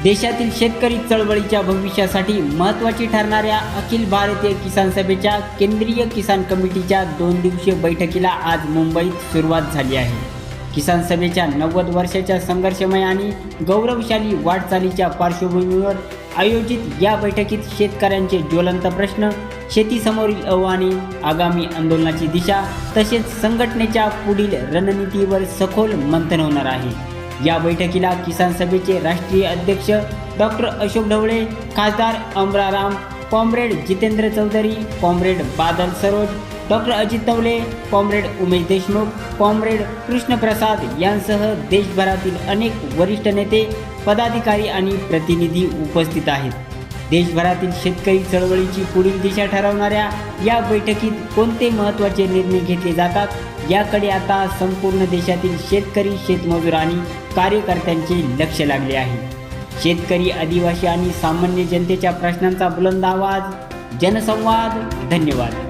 देशातील शेतकरी चळवळीच्या भविष्यासाठी महत्त्वाची ठरणाऱ्या अखिल भारतीय किसान सभेच्या केंद्रीय किसान कमिटीच्या 2 दिवसीय बैठकीला आज मुंबईत सुरुवात झाली आहे। किसान सभेच्या 90 वर्षाच्या संघर्षमय आणि गौरवशाली वाटचालीच्या पार्श्वभूमीवर आयोजित या बैठकीत शेतकऱ्यांचे ज्वलंत प्रश्न, शेतीसमोरील आव्हाने, आगामी आंदोलनाची दिशा तसेच संघटनेच्या पुढील रणनीतीवर सखोल मंथन होणार आहे। या बैठकीला किसान सभेचे राष्ट्रीय अध्यक्ष डॉक्टर अशोक ढवळे, खासदार Amraram, comrade Jitendra Chaudhary, comrade Badal Saroj, doctor Ajit Tawale, comrade Umesh Deshmukh, comrade Krishnaprasad यांसह देशभरातील अनेक वरिष्ठ नेते, पदाधिकारी आणि प्रतिनिधी उपस्थित आहेत। देशभरातील शेतकरी चळवळीची पुढील दिशा ठरवणाऱ्या या बैठकीत कोणते महत्त्वाचे निर्णय घेतले जातात याकडे आता संपूर्ण देशातील शेतकरी, शेतमजूर आणि कार्यकर्त्यांचे लक्ष लागले आहे। शेतकरी, आदिवासी आणि सामान्य जनतेच्या प्रश्नांचा बुलंद आवाज, जनसंवाद। धन्यवाद।